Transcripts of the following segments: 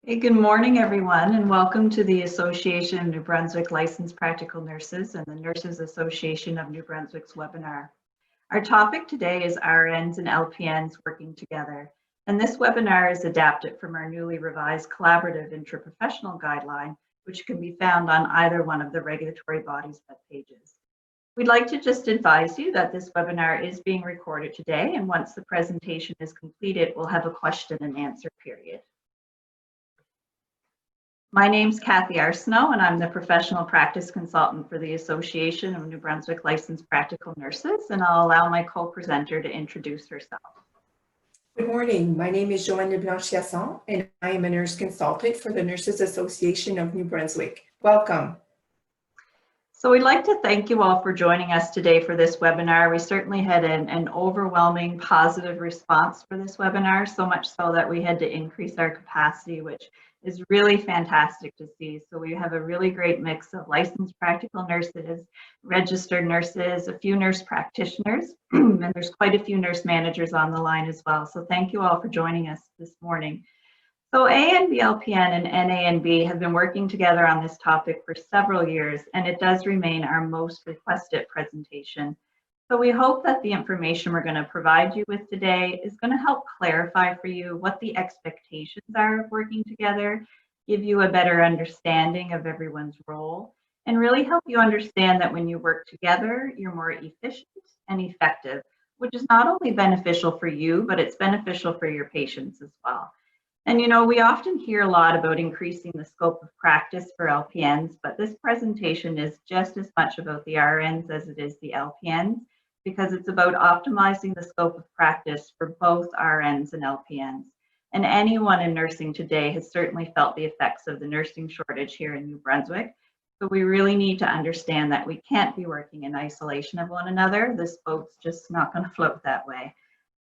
Hey, good morning, everyone, and welcome to the Association of New Brunswick Licensed Practical Nurses and the Nurses Association of New Brunswick's webinar. Our topic today is RNs and LPNs working together, and this webinar is adapted from our newly revised collaborative intraprofessional guideline, which can be found on either one of the regulatory bodies' web pages. We'd like to just advise you that this webinar is being recorded today, and once the presentation is completed, we'll have a question and answer period. My name's Kathy Arsenault, and I'm the Professional Practice Consultant for the Association of New Brunswick Licensed Practical Nurses, and I'll allow my co-presenter to introduce herself. Good morning. My name is Joanne Leblanc-Chiasson, and I am a nurse consultant for the Nurses Association of New Brunswick. Welcome. So we'd like to thank you all for joining us today for this webinar. We certainly had an overwhelming positive response for this webinar, so much so that we had to increase our capacity, which is really fantastic to see. So we have a really great mix of licensed practical nurses, registered nurses, a few nurse practitioners, and there's quite a few nurse managers on the line as well. So thank you all for joining us this morning. So A&B LPN and NA&B have been working together on this topic for several years, and it does remain our most requested presentation. So we hope that the information we're going to provide you with today is going to help clarify for you what the expectations are of working together, give you a better understanding of everyone's role, and really help you understand that when you work together, you're more efficient and effective, which is not only beneficial for you, but it's beneficial for your patients as well. And you know, we often hear a lot about increasing the scope of practice for LPNs, but this presentation is just as much about the RNs as it is the LPNs, because it's about optimizing the scope of practice for both RNs and LPNs. And anyone in nursing today has certainly felt the effects of the nursing shortage here in New Brunswick. So we really need to understand that we can't be working in isolation of one another. This boat's just not going to float that way.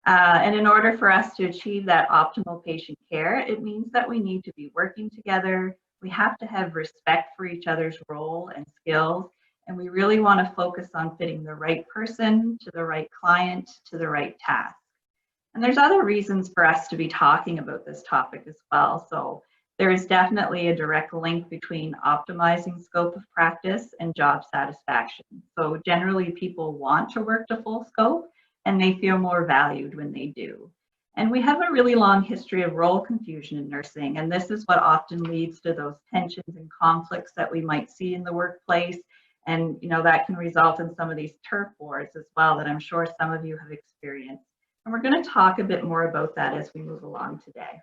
And in order for us to achieve that optimal patient care, it means that we need to be working together. We have to have respect for each other's role and skills. And we really want to focus on fitting the right person to the right client to the right task. And there's other reasons for us to be talking about this topic as well. So there is definitely a direct link between optimizing scope of practice and job satisfaction. So generally people want to work to full scope, and they feel more valued when they do. And we have a really long history of role confusion in nursing, and this is what often leads to those tensions and conflicts that we might see in the workplace. And you know, that can result in some of these turf wars as well that I'm sure some of you have experienced. And we're going to talk a bit more about that as we move along today.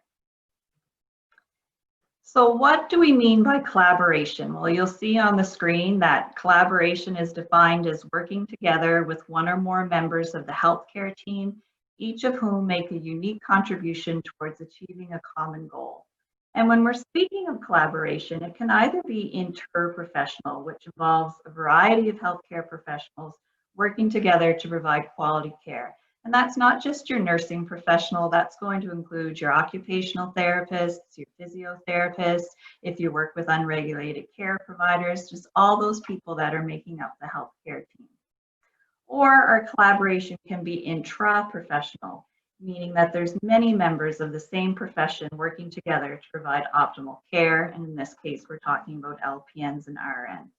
So what do we mean by collaboration? Well, you'll see on the screen that collaboration is defined as working together with one or more members of the healthcare team, each of whom make a unique contribution towards achieving a common goal. And when we're speaking of collaboration, it can either be interprofessional, which involves a variety of healthcare professionals working together to provide quality care. And that's not just your nursing professional, that's going to include your occupational therapists, your physiotherapists, if you work with unregulated care providers, just all those people that are making up the healthcare team. Or our collaboration can be intraprofessional, meaning that there's many members of the same profession working together to provide optimal care. And in this case, we're talking about LPNs and RNs.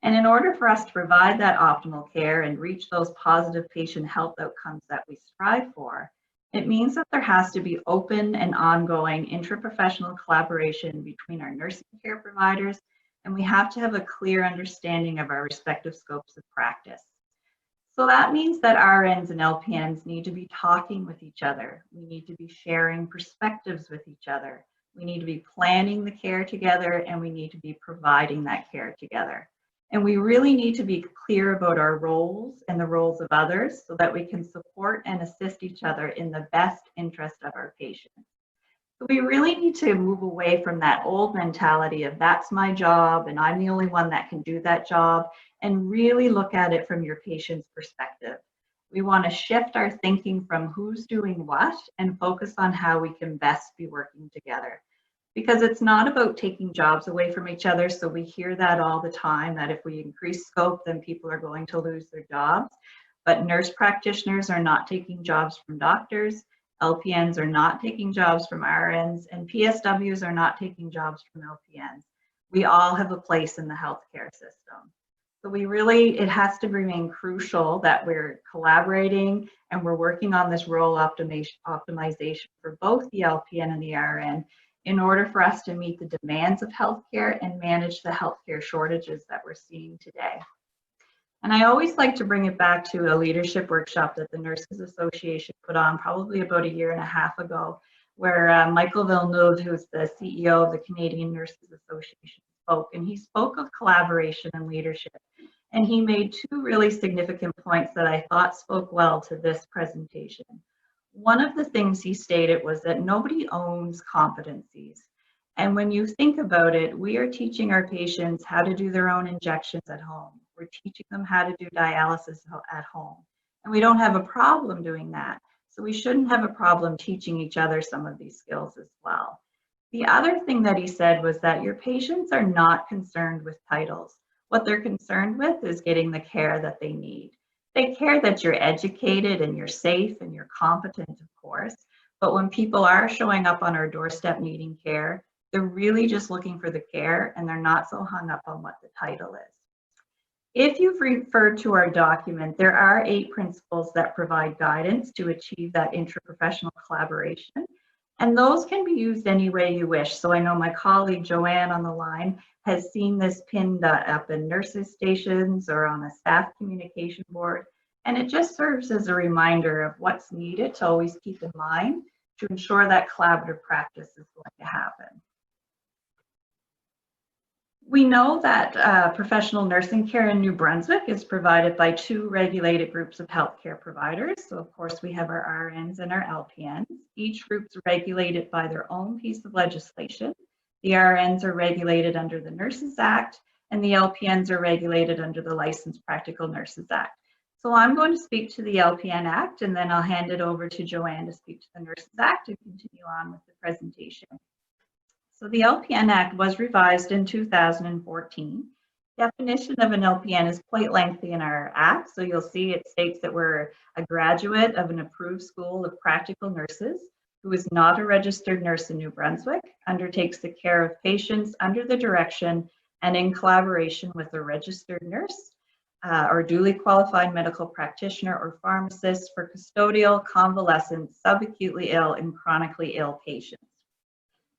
And in order for us to provide that optimal care and reach those positive patient health outcomes that we strive for, it means that there has to be open and ongoing intraprofessional collaboration between our nursing care providers, and we have to have a clear understanding of our respective scopes of practice. So that means that RNs and LPNs need to be talking with each other. We need to be sharing perspectives with each other. We need to be planning the care together, and we need to be providing that care together. And we really need to be clear about our roles and the roles of others so that we can support and assist each other in the best interest of our patients. So we really need to move away from that old mentality of that's my job and I'm the only one that can do that job, and really look at it from your patient's perspective. We want to shift our thinking from who's doing what and focus on how we can best be working together. Because it's not about taking jobs away from each other. So we hear that all the time, that if we increase scope, then people are going to lose their jobs. But nurse practitioners are not taking jobs from doctors. LPNs are not taking jobs from RNs, and PSWs are not taking jobs from LPNs. We all have a place in the healthcare system. So it has to remain crucial that we're collaborating and we're working on this role optimization for both the LPN and the RN in order for us to meet the demands of healthcare and manage the healthcare shortages that we're seeing today. And I always like to bring it back to a leadership workshop that the Nurses Association put on probably about 1.5 years ago, where Michael Villeneuve, who's the CEO of the Canadian Nurses Association, spoke. And he spoke of collaboration and leadership. And he made 2 really significant points that I thought spoke well to this presentation. One of the things he stated was that nobody owns competencies. And when you think about it, we are teaching our patients how to do their own injections at home. We're teaching them how to do dialysis at home. And we don't have a problem doing that. So we shouldn't have a problem teaching each other some of these skills as well. The other thing that he said was that your patients are not concerned with titles. What they're concerned with is getting the care that they need. They care that you're educated and you're safe and you're competent, of course. But when people are showing up on our doorstep needing care, they're really just looking for the care and they're not so hung up on what the title is. If you've referred to our document, there are 8 principles that provide guidance to achieve that intraprofessional collaboration. And those can be used any way you wish. So I know my colleague Joanne on the line has seen this pinned up in nurses' stations or on a staff communication board. And it just serves as a reminder of what's needed to always keep in mind to ensure that collaborative practice is going to happen. We know that professional nursing care in New Brunswick is provided by 2 regulated groups of healthcare providers. So of course we have our RNs and our LPNs. Each group's regulated by their own piece of legislation. The RNs are regulated under the Nurses Act and the LPNs are regulated under the Licensed Practical Nurses Act. So I'm going to speak to the LPN Act and then I'll hand it over to Joanne to speak to the Nurses Act and continue on with the presentation. So the LPN Act was revised in 2014. Definition of an LPN is quite lengthy in our Act. So you'll see it states that we're a graduate of an approved school of practical nurses who is not a registered nurse in New Brunswick, undertakes the care of patients under the direction and in collaboration with a registered nurse or duly qualified medical practitioner or pharmacist for custodial, convalescent, subacutely ill, and chronically ill patients.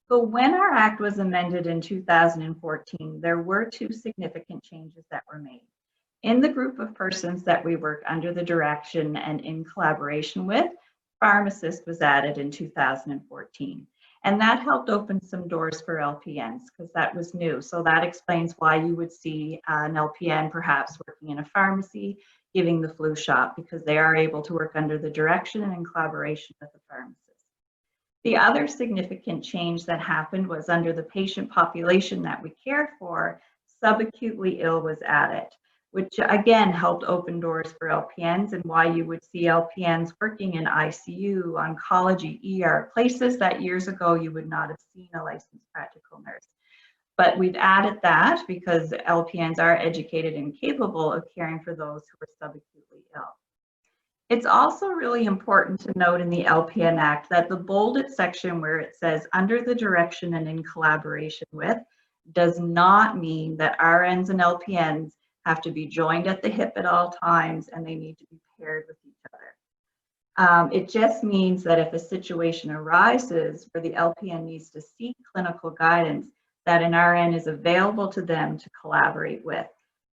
So when our Act was amended in 2014, there were 2 significant changes that were made. In the group of persons that we work under the direction and in collaboration with, pharmacist was added in 2014. And that helped open some doors for LPNs because that was new. So that explains why you would see an LPN perhaps working in a pharmacy, giving the flu shot because they are able to work under the direction and in collaboration with the pharmacist. The other significant change that happened was under the patient population that we care for, subacutely ill was added, which again helped open doors for LPNs and why you would see LPNs working in ICU, oncology, ER, places that years ago you would not have seen a licensed practical nurse. But we've added that because LPNs are educated and capable of caring for those who are subacutely ill. It's also really important to note in the LPN Act that the bolded section where it says under the direction and in collaboration with does not mean that RNs and LPNs have to be joined at the hip at all times and they need to be paired with each other. It just means that if a situation arises where the LPN needs to seek clinical guidance, that an RN is available to them to collaborate with.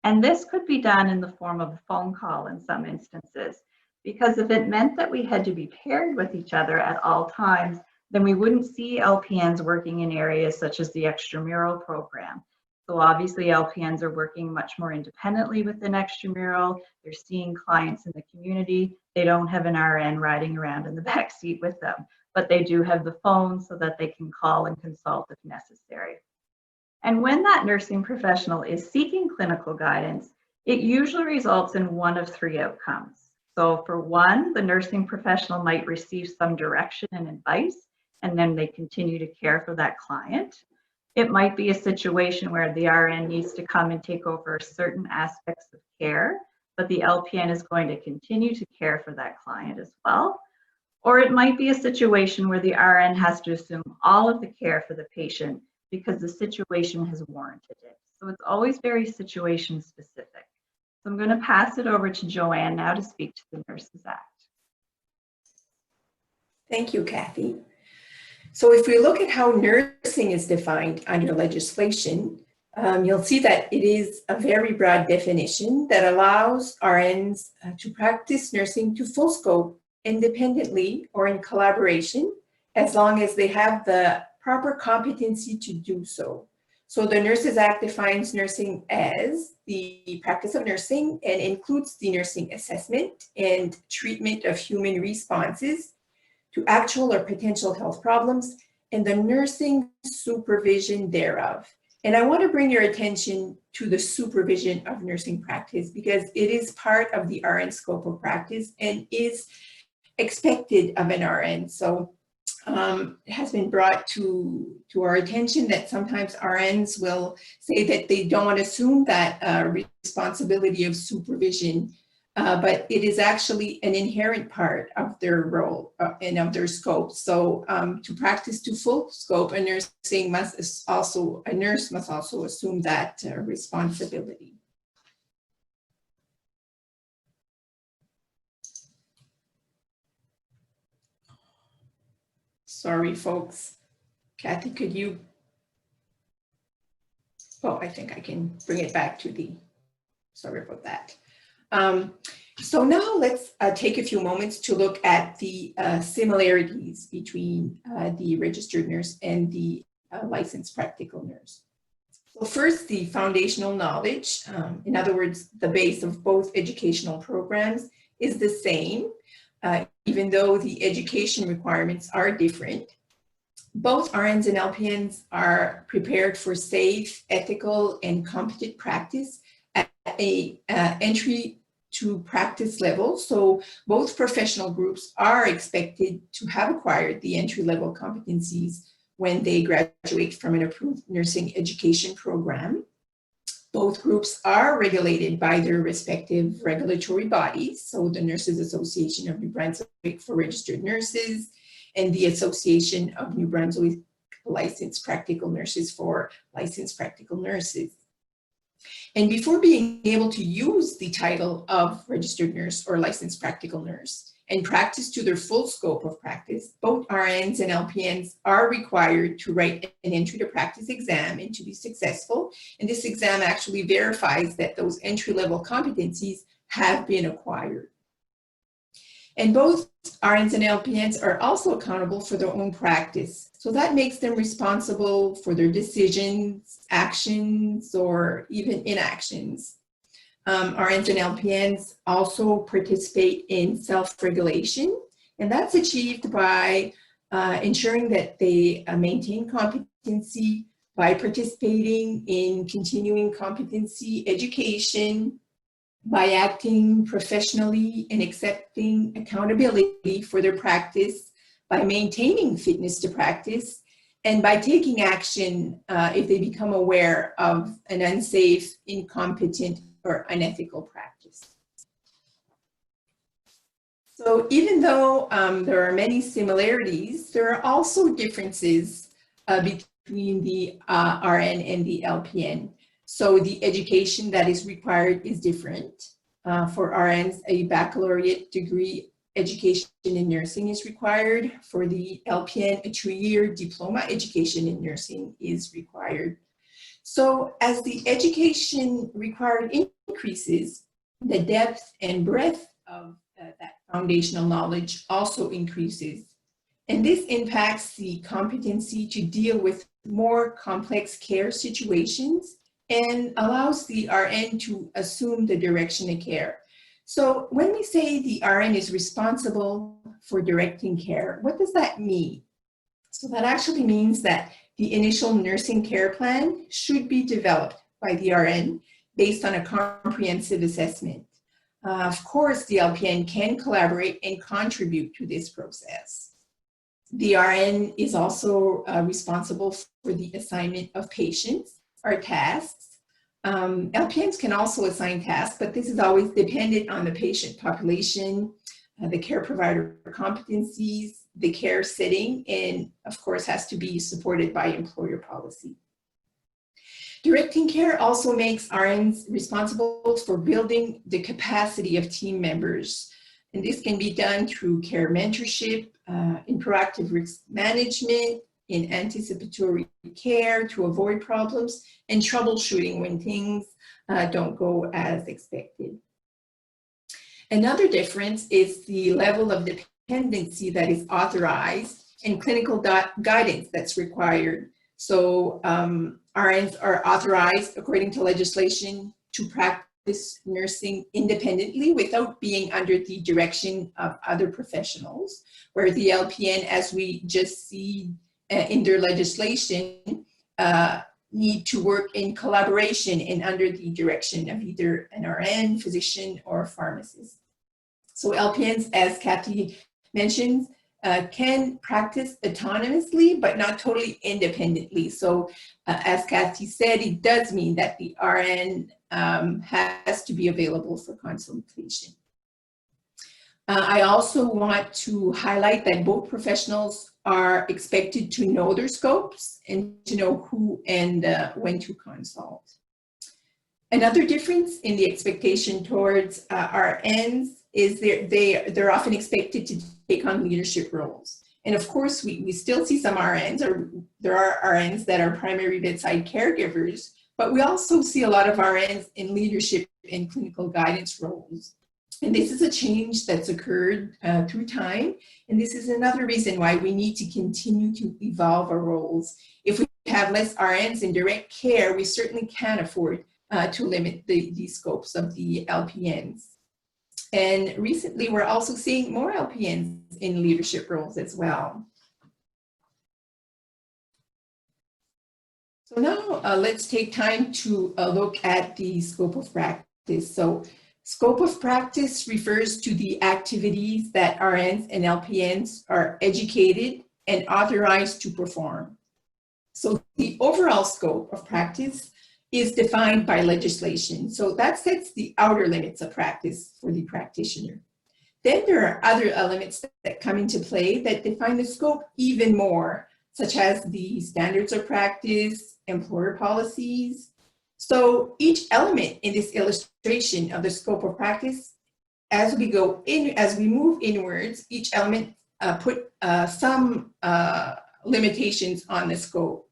And this could be done in the form of a phone call in some instances. Because if it meant that we had to be paired with each other at all times, then we wouldn't see LPNs working in areas such as the extramural program. So obviously LPNs are working much more independently within extramural. They're seeing clients in the community. They don't have an RN riding around in the back seat with them, but they do have the phone so that they can call and consult if necessary. And when that nursing professional is seeking clinical guidance, it usually results in one of 3 outcomes. So for one, the nursing professional might receive some direction and advice, and then they continue to care for that client. It might be a situation where the RN needs to come and take over certain aspects of care, but the LPN is going to continue to care for that client as well. Or it might be a situation where the RN has to assume all of the care for the patient because the situation has warranted it. So it's always very situation specific. So I'm going to pass it over to Joanne now to speak to the Nurses Act. Thank you, Kathy. So if we look at how nursing is defined under legislation, you'll see that it is a very broad definition that allows RNs to practice nursing to full scope independently or in collaboration, as long as they have the proper competency to do so. So the Nurses Act defines nursing as the practice of nursing and includes the nursing assessment and treatment of human responses to actual or potential health problems and the nursing supervision thereof. And I want to bring your attention to the supervision of nursing practice because it is part of the RN scope of practice and is expected of an RN. So it has been brought to our attention that sometimes RNs will say that they don't assume that responsibility of supervision, but it is actually an inherent part of their role and of their scope. So to practice to full scope, a nurse must also assume that responsibility. Sorry, folks. Kathy, could you? Oh, I think I can bring it back to the, sorry about that. So now let's take a few moments to look at the similarities between the registered nurse and the licensed practical nurse. So first, the foundational knowledge, in other words, the base of both educational programs is the same, even though the education requirements are different. Both RNs and LPNs are prepared for safe, ethical, and competent practice at a entry to practice level. So both professional groups are expected to have acquired the entry-level competencies when they graduate from an approved nursing education program. Both groups are regulated by their respective regulatory bodies, so the Nurses Association of New Brunswick for Registered Nurses and the Association of New Brunswick Licensed Practical Nurses for Licensed Practical Nurses. And before being able to use the title of registered nurse or licensed practical nurse and practice to their full scope of practice, both RNs and LPNs are required to write an entry to practice exam and to be successful. And this exam actually verifies that those entry-level competencies have been acquired. And both RNs and LPNs are also accountable for their own practice. So that makes them responsible for their decisions, actions, or even inactions. RNs and LPNs also participate in self-regulation, and that's achieved by ensuring that they maintain competency by participating in continuing competency education, by acting professionally and accepting accountability for their practice, by maintaining fitness to practice, and by taking action if they become aware of an unsafe, incompetent, or unethical practice. So even though there are many similarities, there are also differences between the RN and the LPN. So the education that is required is different. For RNs, a baccalaureate degree education in nursing is required. For the LPN, a 2-year diploma education in nursing is required. So as the education required increases, the depth and breadth of that foundational knowledge also increases. And this impacts the competency to deal with more complex care situations and allows the RN to assume the direction of care. So when we say the RN is responsible for directing care, what does that mean? So that actually means that the initial nursing care plan should be developed by the RN based on a comprehensive assessment. Of course, the LPN can collaborate and contribute to this process. The RN is also responsible for the assignment of patients or tasks. LPNs can also assign tasks, but this is always dependent on the patient population, the care provider competencies, the care setting, and of course has to be supported by employer policy. Directing care also makes RNs responsible for building the capacity of team members. And this can be done through care mentorship, in proactive risk management, in anticipatory care to avoid problems, and troubleshooting when things don't go as expected. Another difference is the level of dependency that is authorized and clinical guidance that's required. So RNs are authorized according to legislation to practice nursing independently without being under the direction of other professionals, where the LPN, as we just see in their legislation, need to work in collaboration and under the direction of either an RN, physician, or pharmacist. So LPNs, as Kathy mentioned, can practice autonomously, but not totally independently. So as Kathy said, it does mean that the RN has to be available for consultation. I also want to highlight that both professionals are expected to know their scopes and to know who and when to consult. Another difference in the expectation towards RNs is they're often expected to take on leadership roles. And of course, we still see some RNs, or there are RNs that are primary bedside caregivers, but we also see a lot of RNs in leadership and clinical guidance roles. And this is a change that's occurred through time. And this is another reason why we need to continue to evolve our roles. If we have less RNs in direct care, we certainly can't afford to limit the scopes of the LPNs. And recently, we're also seeing more LPNs in leadership roles as well. So now let's take time to look at the scope of practice. So scope of practice refers to the activities that RNs and LPNs are educated and authorized to perform. So the overall scope of practice is defined by legislation. So that sets the outer limits of practice for the practitioner. Then there are other elements that come into play that define the scope even more, such as the standards of practice, employer policies. So each element in this illustration of the scope of practice, as we move inwards, each element put some limitations on the scope.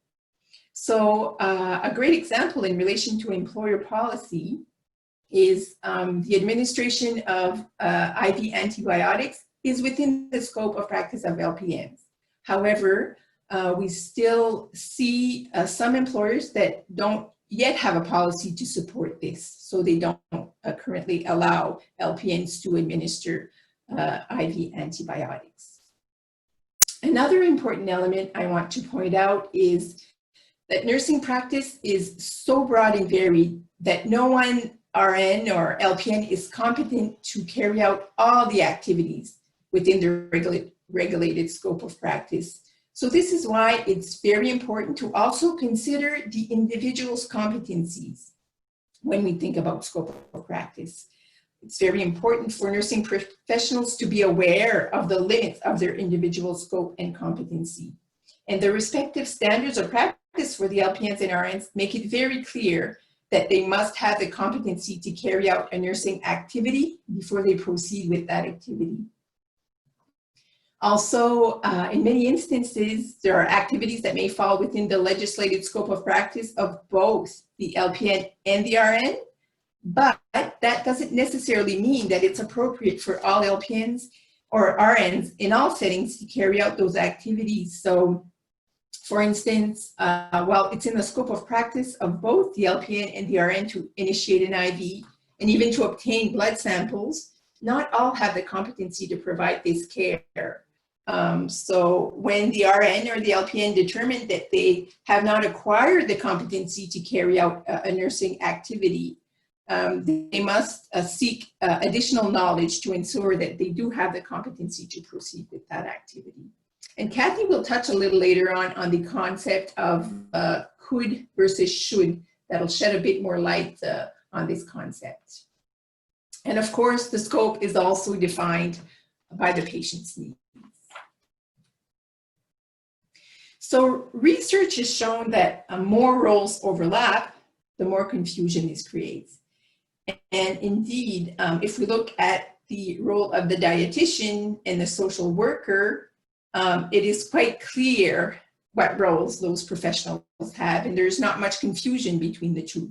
So a great example in relation to employer policy is the administration of IV antibiotics is within the scope of practice of LPNs. However, we still see some employers that don't yet have a policy to support this. So they don't currently allow LPNs to administer IV antibiotics. Another important element I want to point out is that nursing practice is so broad and varied that no one RN or LPN is competent to carry out all the activities within the regulated scope of practice. So this is why it's very important to also consider the individual's competencies when we think about scope of practice. It's very important for nursing professionals to be aware of the limits of their individual scope and competency. And the respective standards of practice for the LPNs and RNs make it very clear that they must have the competency to carry out a nursing activity before they proceed with that activity. Also, in many instances, there are activities that may fall within the legislated scope of practice of both the LPN and the RN, but that doesn't necessarily mean that it's appropriate for all LPNs or RNs in all settings to carry out those activities. So, for instance, while it's in the scope of practice of both the LPN and the RN to initiate an IV and even to obtain blood samples, not all have the competency to provide this care. So when the RN or the LPN determine that they have not acquired the competency to carry out a nursing activity, they must seek additional knowledge to ensure that they do have the competency to proceed with that activity. And Kathy will touch a little later on the concept of could versus should. That'll shed a bit more light on this concept. And of course, the scope is also defined by the patient's needs. So research has shown that more roles overlap, the more confusion this creates. And indeed, if we look at the role of the dietitian and the social worker, it is quite clear what roles those professionals have, and there's not much confusion between the two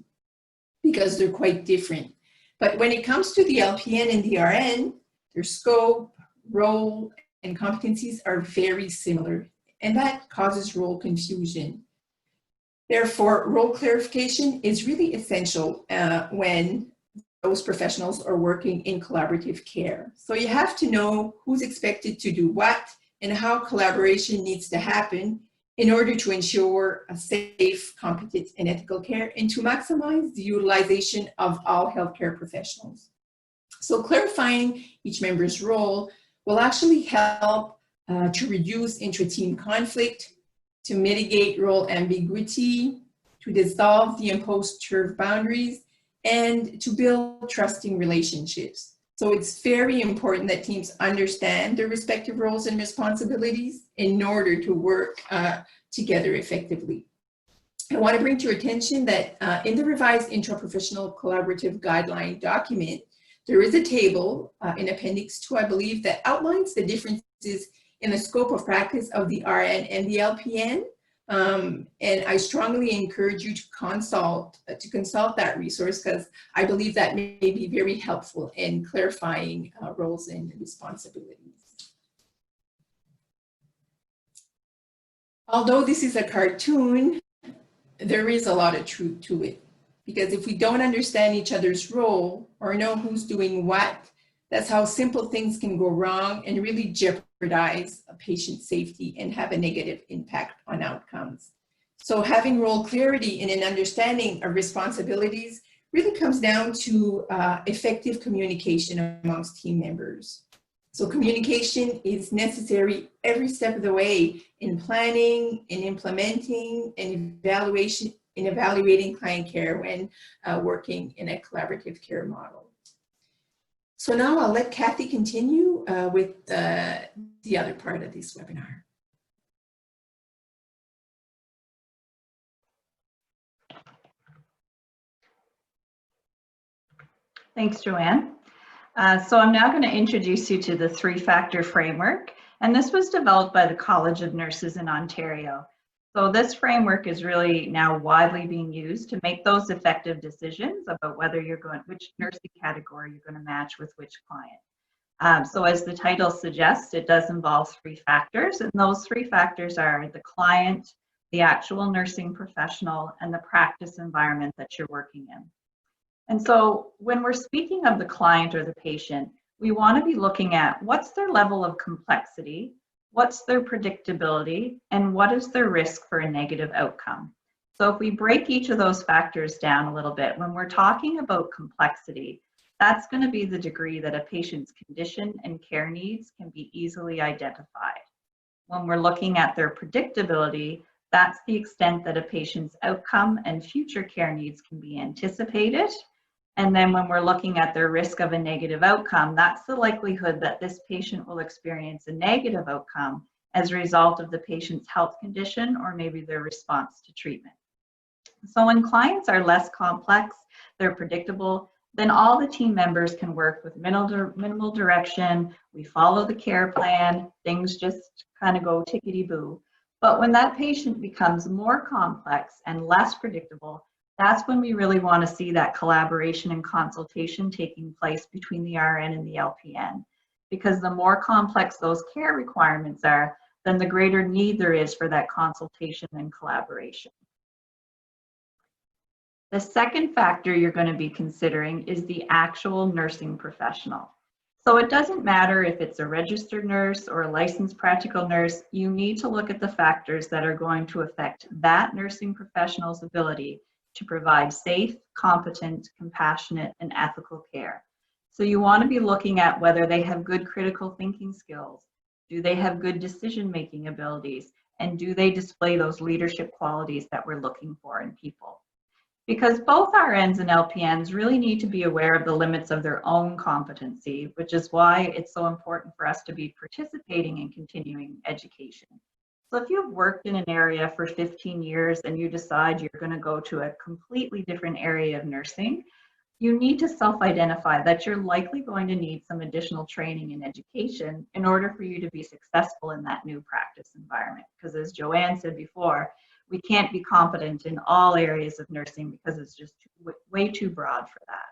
because they're quite different. But when it comes to the LPN and the RN, their scope, role, and competencies are very similar, and that causes role confusion. Therefore, role clarification is really essential when those professionals are working in collaborative care. So you have to know who's expected to do what and how collaboration needs to happen in order to ensure a safe, competent, and ethical care and to maximize the utilization of all healthcare professionals. So clarifying each member's role will actually help to reduce intra-team conflict, to mitigate role ambiguity, to dissolve the imposed turf boundaries, and to build trusting relationships. So it's very important that teams understand their respective roles and responsibilities in order to work together effectively. I want to bring to your attention that in the revised Intraprofessional Collaborative Guideline document, there is a table in Appendix 2, I believe, that outlines the differences in the scope of practice of the RN and the LPN. And I strongly encourage you to consult that resource because I believe that may be very helpful in clarifying roles and responsibilities. Although this is a cartoon, there is a lot of truth to it, because if we don't understand each other's role or know who's doing what, that's how simple things can go wrong and really jeopardize a patient's safety and have a negative impact on outcomes. So having role clarity and an understanding of responsibilities really comes down to effective communication amongst team members. So communication is necessary every step of the way in planning, in implementing, and evaluating client care when working in a collaborative care model. So now I'll let Kathy continue with the other part of this webinar. Thanks, Joanne. So I'm now going to introduce you to the three-factor framework, and this was developed by the College of Nurses in Ontario. So this framework is really now widely being used to make those effective decisions about whether you're going, which nursing category you're going to match with which client. So as the title suggests, it does involve three factors, and those three factors are the client, the actual nursing professional, and the practice environment that you're working in. And so when we're speaking of the client or the patient, we want to be looking at what's their level of complexity, what's their predictability, and what is their risk for a negative outcome. So if we break each of those factors down a little bit, when we're talking about complexity, that's going to be the degree that a patient's condition and care needs can be easily identified. When we're looking at their predictability, that's the extent that a patient's outcome and future care needs can be anticipated. And then when we're looking at their risk of a negative outcome, that's the likelihood that this patient will experience a negative outcome as a result of the patient's health condition or maybe their response to treatment. So when clients are less complex, they're predictable, then all the team members can work with minimal direction. We follow the care plan, things just kind of go tickety-boo. But when that patient becomes more complex and less predictable, that's when we really want to see that collaboration and consultation taking place between the RN and the LPN. Because the more complex those care requirements are, then the greater need there is for that consultation and collaboration. The second factor you're going to be considering is the actual nursing professional. So it doesn't matter if it's a registered nurse or a licensed practical nurse, you need to look at the factors that are going to affect that nursing professional's ability to provide safe, competent, compassionate, and ethical care. So you want to be looking at whether they have good critical thinking skills, do they have good decision-making abilities, and do they display those leadership qualities that we're looking for in people. because both RNs and LPNs really need to be aware of the limits of their own competency, which is why it's so important for us to be participating in continuing education. So if you've worked in an area for 15 years and you decide you're going to go to a completely different area of nursing, you need to self-identify that you're likely going to need some additional training and education in order for you to be successful in that new practice environment. Because as Joanne said before, we can't be competent in all areas of nursing because it's just way too broad for that.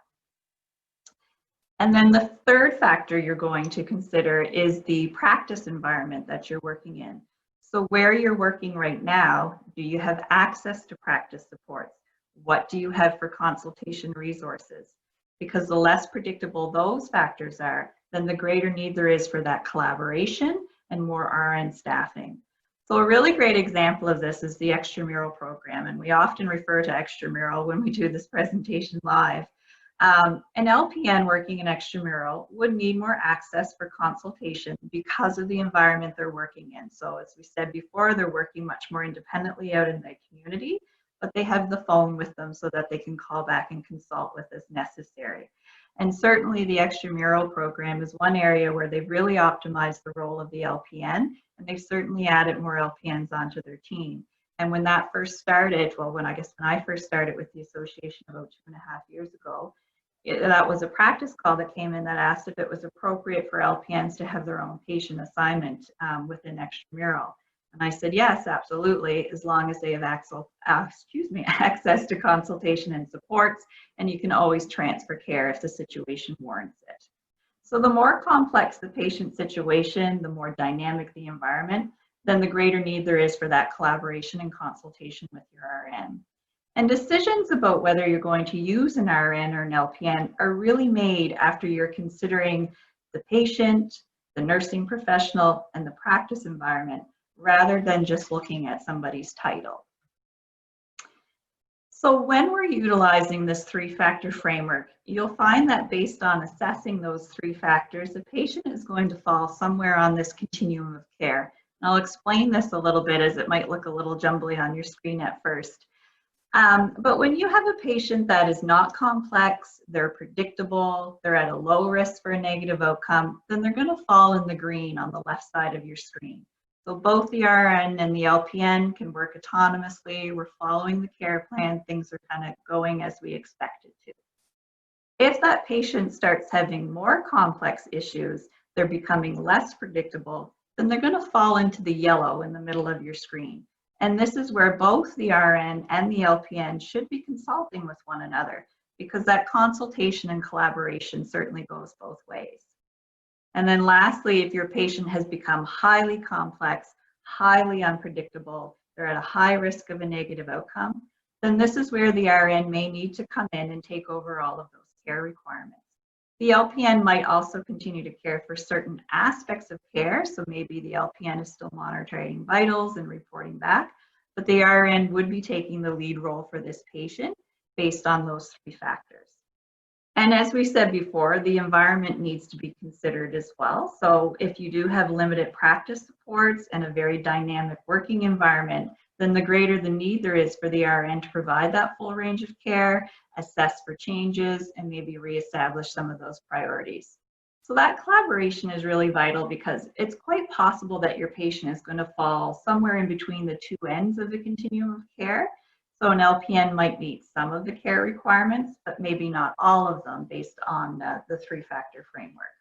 And then the third factor you're going to consider is the practice environment that you're working in. So where you're working right now, do you have access to practice supports? What do you have for consultation resources? Because the less predictable those factors are, then the greater need there is for that collaboration and more RN staffing. So a really great example of this is the extramural program, and we often refer to extramural when we do this presentation live. An LPN working in extramural would need more access for consultation because of the environment they're working in. So as we said before, they're working much more independently out in the community, but they have the phone with them so that they can call back and consult with as necessary. And certainly the extramural program is one area where they've really optimized the role of the LPN, and they've certainly added more LPNs onto their team. And when that first started, well, when I first started with the association about 2.5 years ago, that was a practice call that came in that asked if it was appropriate for LPNs to have their own patient assignment within extramural. And I said, yes, absolutely, as long as they have access to consultation and supports, and you can always transfer care if the situation warrants it. So the more complex the patient situation, the more dynamic the environment, then the greater need there is for that collaboration and consultation with your RN. And decisions about whether you're going to use an RN or an LPN are really made after you're considering the patient, the nursing professional, and the practice environment, rather than just looking at somebody's title. So when we're utilizing this 3-factor framework, you'll find that based on assessing those 3 factors, the patient is going to fall somewhere on this continuum of care. And I'll explain this a little bit, as it might look a little jumbly on your screen at first. But when you have a patient that is not complex, they're predictable, they're at a low risk for a negative outcome, then they're going to fall in the green on the left side of your screen. So both the RN and the LPN can work autonomously. We're following the care plan. Things are kind of going as we expected to. If that patient starts having more complex issues, they're becoming less predictable, then they're going to fall into the yellow in the middle of your screen. And this is where both the RN and the LPN should be consulting with one another, because that consultation and collaboration certainly goes both ways. And then lastly, if your patient has become highly complex, highly unpredictable, they're at a high risk of a negative outcome, then this is where the RN may need to come in and take over all of those care requirements. The LPN might also continue to care for certain aspects of care, so maybe the LPN is still monitoring vitals and reporting back, but the RN would be taking the lead role for this patient based on those 3 factors. And as we said before, the environment needs to be considered as well. So if you do have limited practice supports and a very dynamic working environment, then the greater the need there is for the RN to provide that full range of care, assess for changes, and maybe reestablish some of those priorities. So that collaboration is really vital, because it's quite possible that your patient is going to fall somewhere in between the 2 ends of the continuum of care. So an LPN might meet some of the care requirements, but maybe not all of them based on the 3-factor framework.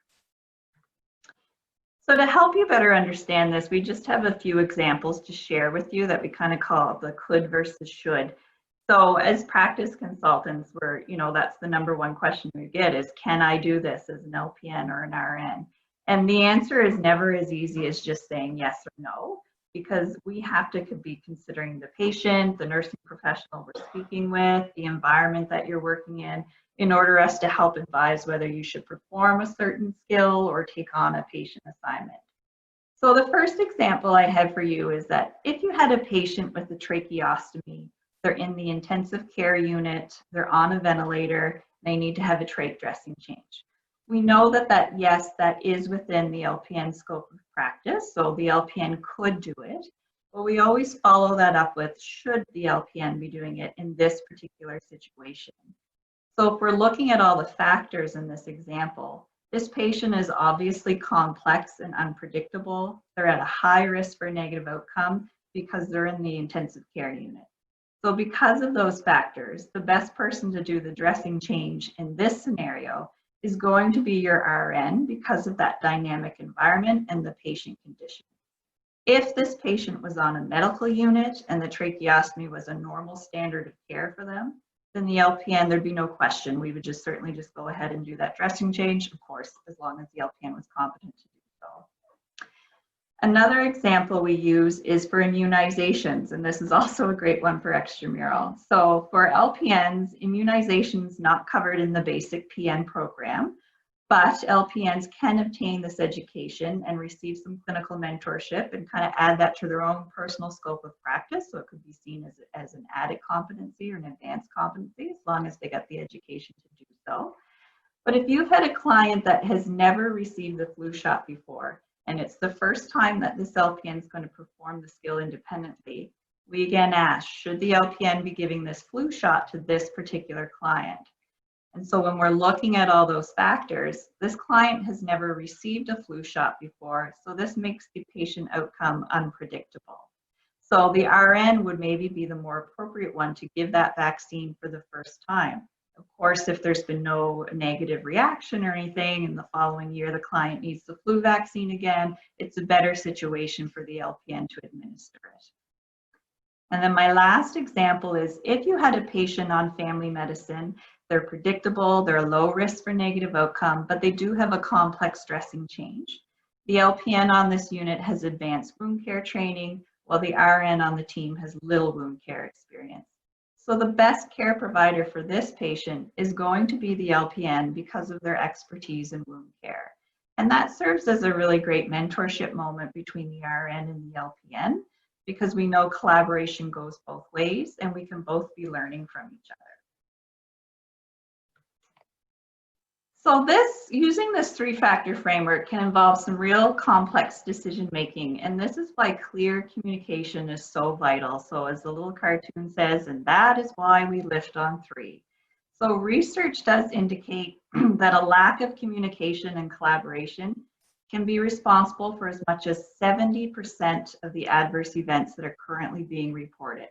So to help you better understand this, we just have a few examples to share with you that we kind of call the could versus should. So as practice consultants, that's the #1 question we get is, can I do this as an LPN or an RN? And the answer is never as easy as just saying yes or no, because we have to be considering the patient, the nursing professional we're speaking with, the environment that you're working in order for us to help advise whether you should perform a certain skill or take on a patient assignment. So the first example I have for you is that if you had a patient with a tracheostomy, they're in the intensive care unit, they're on a ventilator, they need to have a trach dressing change. We know that yes, that is within the LPN scope of practice, so the LPN could do it. Well, we always follow that up with, should the LPN be doing it in this particular situation? So if we're looking at all the factors in this example, this patient is obviously complex and unpredictable. They're at a high risk for a negative outcome because they're in the intensive care unit. So because of those factors, the best person to do the dressing change in this scenario is going to be your RN because of that dynamic environment and the patient condition. If this patient was on a medical unit and the tracheostomy was a normal standard of care for them, then the LPN, there'd be no question. We would just certainly just go ahead and do that dressing change, of course, as long as the LPN was competent to do so. Another example we use is for immunizations, and this is also a great one for extramural. So for LPNs, immunizations not covered in the basic PN program, but LPNs can obtain this education and receive some clinical mentorship and kind of add that to their own personal scope of practice. So it could be seen as an added competency or an advanced competency, as long as they got the education to do so. But if you've had a client that has never received the flu shot before, and it's the first time that this LPN is going to perform the skill independently, we again ask, should the LPN be giving this flu shot to this particular client? And so when we're looking at all those factors, this client has never received a flu shot before, so this makes the patient outcome unpredictable. So the RN would maybe be the more appropriate one to give that vaccine for the first time. Of course, if there's been no negative reaction or anything, and the following year the client needs the flu vaccine again, it's a better situation for the LPN to administer it. And then my last example is if you had a patient on family medicine, they're predictable, they're low risk for negative outcome, but they do have a complex dressing change. The LPN on this unit has advanced wound care training, while the RN on the team has little wound care experience. So the best care provider for this patient is going to be the LPN because of their expertise in wound care. And that serves as a really great mentorship moment between the RN and the LPN, because we know collaboration goes both ways and we can both be learning from each other. So using this three-factor framework can involve some real complex decision making, and this is why clear communication is so vital. So as the little cartoon says, and that is why we lift on 3. So research does indicate that a lack of communication and collaboration can be responsible for as much as 70% of the adverse events that are currently being reported.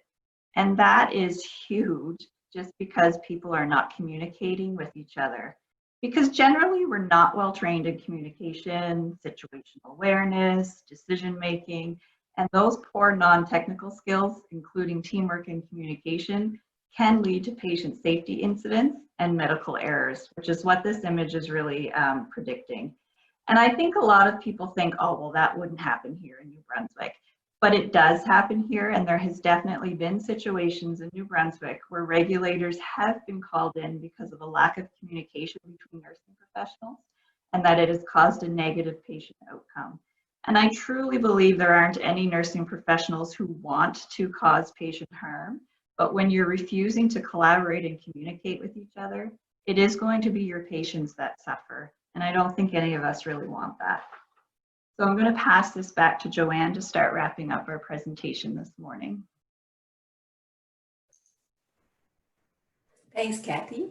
And that is huge, just because people are not communicating with each other. Because generally we're not well trained in communication, situational awareness, decision making, and those poor non-technical skills, including teamwork and communication, can lead to patient safety incidents and medical errors, which is what this image is really predicting. And I think a lot of people think, oh, well, that wouldn't happen here in New Brunswick. But it does happen here, and there has definitely been situations in New Brunswick where regulators have been called in because of a lack of communication between nursing professionals, and that it has caused a negative patient outcome. And I truly believe there aren't any nursing professionals who want to cause patient harm, but when you're refusing to collaborate and communicate with each other, it is going to be your patients that suffer. And I don't think any of us really want that. So I'm going to pass this back to Joanne to start wrapping up our presentation this morning. Thanks, Kathy.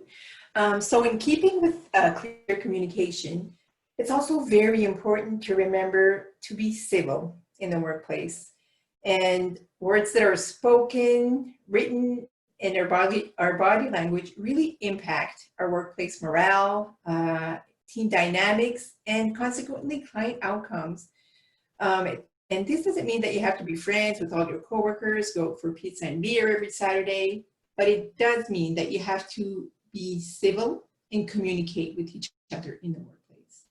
So in keeping with clear communication, it's also very important to remember to be civil in the workplace. And words that are spoken, written, and our body language really impact our workplace morale, team dynamics, and consequently client outcomes. And this doesn't mean that you have to be friends with all your coworkers, go for pizza and beer every Saturday, but it does mean that you have to be civil and communicate with each other in the workplace.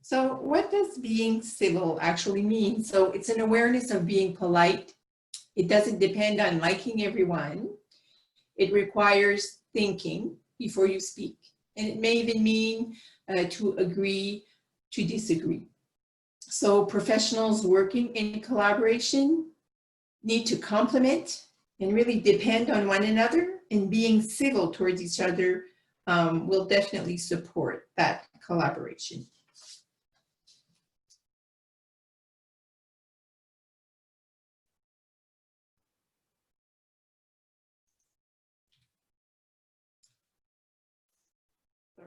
So what does being civil actually mean? So it's an awareness of being polite. It doesn't depend on liking everyone. It requires thinking before you speak. And it may even mean to agree to disagree. So professionals working in collaboration need to complement and really depend on one another, and being civil towards each other will definitely support that collaboration.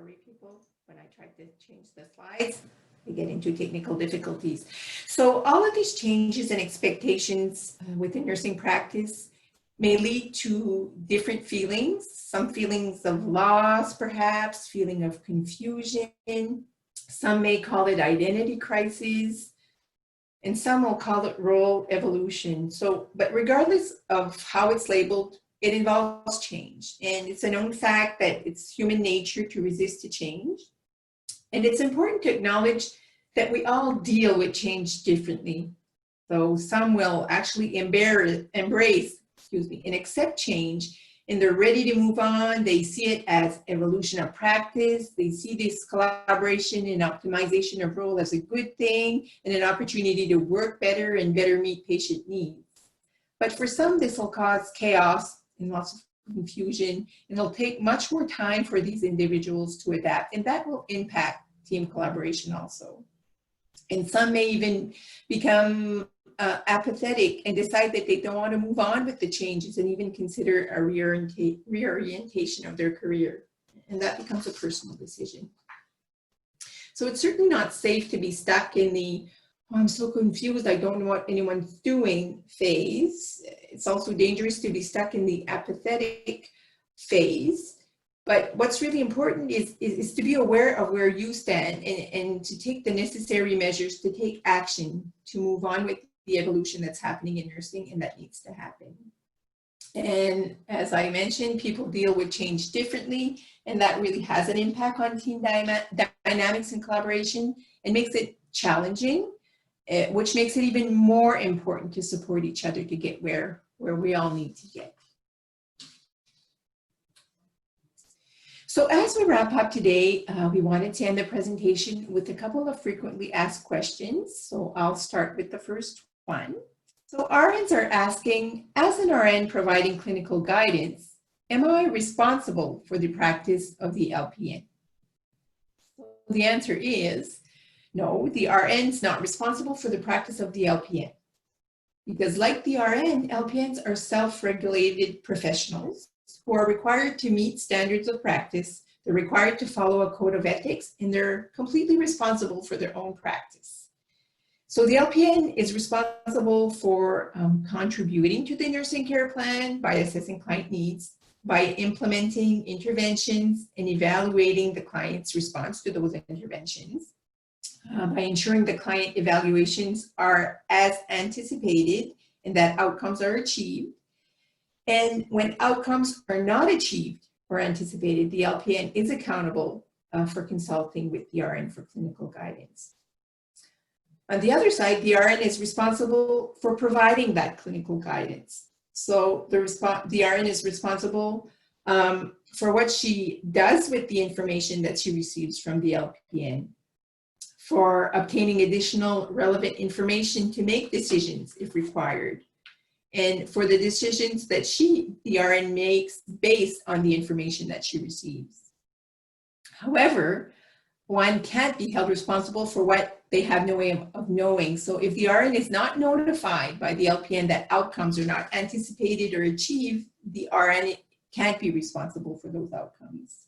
Sorry, people, when I tried to change the slides, we get into technical difficulties. So all of these changes and expectations within nursing practice may lead to different feelings, some feelings of loss, perhaps, feeling of confusion. Some may call it identity crisis, and some will call it role evolution. So, but regardless of how it's labeled, it involves change. And it's a known fact that it's human nature to resist to change. And it's important to acknowledge that we all deal with change differently. So some will actually embrace, and accept change, and they're ready to move on. They see it as evolution of practice. They see this collaboration and optimization of role as a good thing and an opportunity to work better and better meet patient needs. But for some, this will cause chaos and lots of confusion, and it'll take much more time for these individuals to adapt, and that will impact team collaboration also. And some may even become apathetic and decide that they don't want to move on with the changes and even consider a reorientation of their career. And that becomes a personal decision. So it's certainly not safe to be stuck in the, oh, I'm so confused, I don't know what anyone's doing phase. It's also dangerous to be stuck in the apathetic phase. But what's really important is to be aware of where you stand and to take the necessary measures to take action to move on with the evolution that's happening in nursing, and that needs to happen. And as I mentioned, people deal with change differently, and that really has an impact on team dynamics and collaboration, and makes it challenging, which makes it even more important to support each other to get where we all need to get. So as we wrap up today, we wanted to end the presentation with a couple of frequently asked questions. So I'll start with the first one. So RNs are asking, as an RN providing clinical guidance, am I responsible for the practice of the LPN? The answer is no, the RN is not responsible for the practice of the LPN. Because like the RN, LPNs are self-regulated professionals who are required to meet standards of practice. They're required to follow a code of ethics, and they're completely responsible for their own practice. So the LPN is responsible for contributing to the nursing care plan by assessing client needs, by implementing interventions and evaluating the client's response to those interventions, by ensuring the client evaluations are as anticipated and that outcomes are achieved. And when outcomes are not achieved or anticipated, the LPN is accountable for consulting with the RN for clinical guidance. On the other side, the RN is responsible for providing that clinical guidance. So the RN is responsible for what she does with the information that she receives from the LPN, for obtaining additional relevant information to make decisions if required, and for the decisions that the RN makes based on the information that she receives. However, one can't be held responsible for what they have no way of knowing. So if the RN is not notified by the LPN that outcomes are not anticipated or achieved, the RN can't be responsible for those outcomes.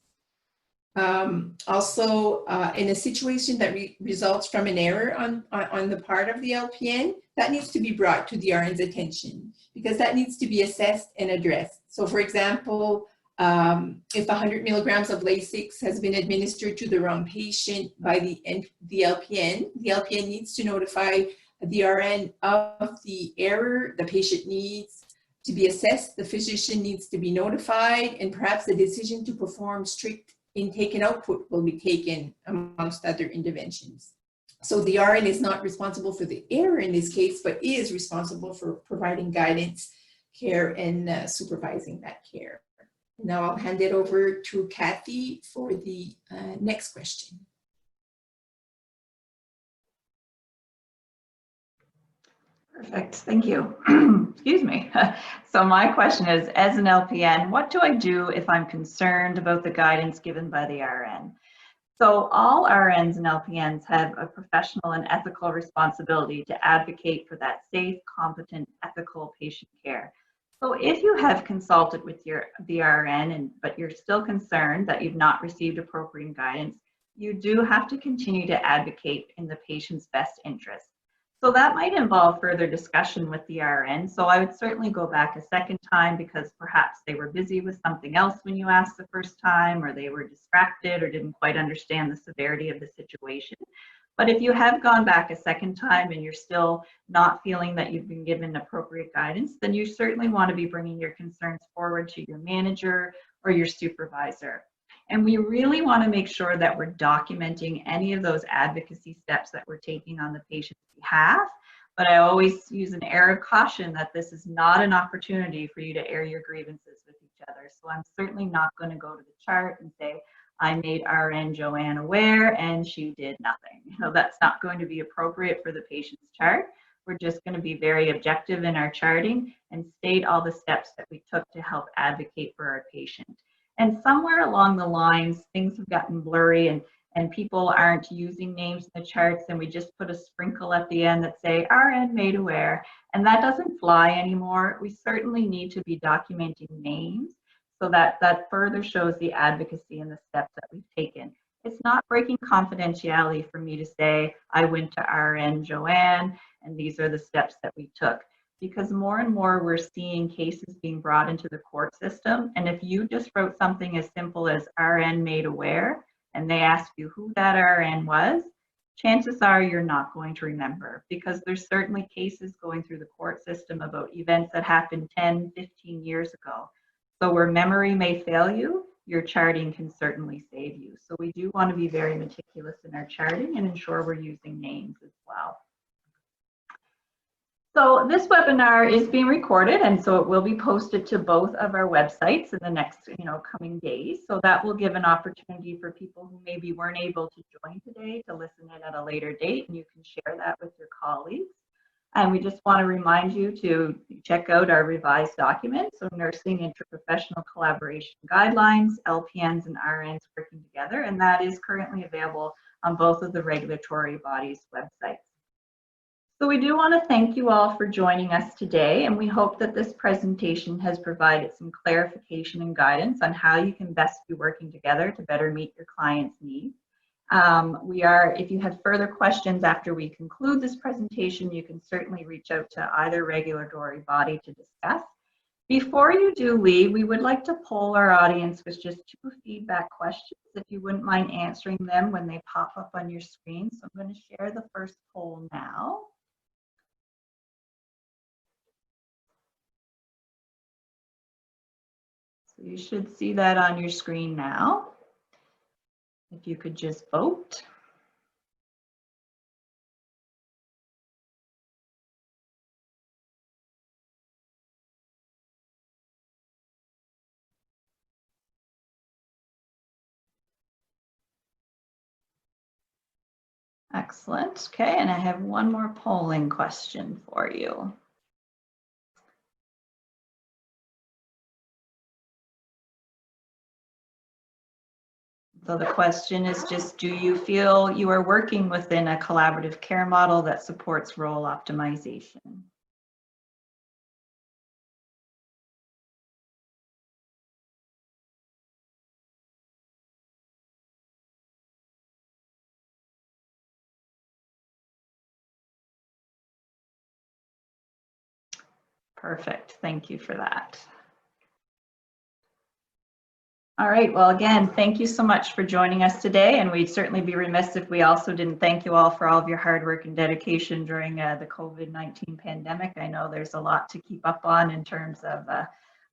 Also, in a situation that results from an error on the part of the LPN, that needs to be brought to the RN's attention, because that needs to be assessed and addressed. So for example, if 100 milligrams of Lasix has been administered to the wrong patient by the LPN needs to notify the RN of the error. The patient needs to be assessed, the physician needs to be notified, and perhaps the decision to perform strict intake and output will be taken amongst other interventions. So the RN is not responsible for the error in this case, but is responsible for providing guidance, care, and supervising that care. Now I'll hand it over to Kathy for the next question. Perfect, thank you. Excuse me. So my question is, as an LPN, what do I do if I'm concerned about the guidance given by the RN? So all RNs and LPNs have a professional and ethical responsibility to advocate for that safe, competent, ethical patient care. So if you have consulted with the RN, but you're still concerned that you've not received appropriate guidance, you do have to continue to advocate in the patient's best interest. So that might involve further discussion with the RN. So I would certainly go back a second time because perhaps they were busy with something else when you asked the first time, or they were distracted or didn't quite understand the severity of the situation. But if you have gone back a second time and you're still not feeling that you've been given appropriate guidance, then you certainly want to be bringing your concerns forward to your manager or your supervisor. And we really want to make sure that we're documenting any of those advocacy steps that we're taking on the patient's behalf. But I always use an air of caution that this is not an opportunity for you to air your grievances with each other. So I'm certainly not going to go to the chart and say, I made RN Joanne aware and she did nothing. You know, that's not going to be appropriate for the patient's chart. We're just going to be very objective in our charting and state all the steps that we took to help advocate for our patient. And somewhere along the lines, things have gotten blurry and people aren't using names in the charts, and we just put a sprinkle at the end that say RN made aware, and that doesn't fly anymore. We certainly need to be documenting names so that further shows the advocacy and the steps that we've taken. It's not breaking confidentiality for me to say, I went to RN Joanne and these are the steps that we took. Because more and more we're seeing cases being brought into the court system. And if you just wrote something as simple as RN made aware, and they ask you who that RN was, chances are you're not going to remember, because there's certainly cases going through the court system about events that happened 10, 15 years ago. So where memory may fail you, your charting can certainly save you. So we do want to be very meticulous in our charting and ensure we're using names as well. So this webinar is being recorded, and so it will be posted to both of our websites in the next coming days. So that will give an opportunity for people who maybe weren't able to join today to listen in at a later date, and you can share that with your colleagues. And we just want to remind you to check out our revised documents, so Nursing Intraprofessional Collaboration Guidelines, LPNs and RNs working together, and that is currently available on both of the regulatory bodies' websites. So we do want to thank you all for joining us today, and we hope that this presentation has provided some clarification and guidance on how you can best be working together to better meet your clients' needs. If you have further questions after we conclude this presentation, you can certainly reach out to either regulatory body to discuss. Before you do leave, we would like to poll our audience with just 2 feedback questions, if you wouldn't mind answering them when they pop up on your screen. So I'm going to share the first poll now. So you should see that on your screen now. If you could just vote. Excellent. Okay, and I have one more polling question for you. So the question is just, do you feel you are working within a collaborative care model that supports role optimization? Perfect. Thank you for that. All right, well, again, thank you so much for joining us today, and we'd certainly be remiss if we also didn't thank you all for all of your hard work and dedication during the COVID-19 pandemic. I know there's a lot to keep up on in terms of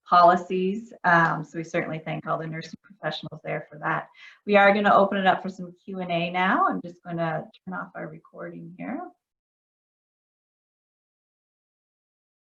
policies, so we certainly thank all the nursing professionals there for that. We are going to open it up for some Q&A now. I'm just going to turn off our recording here.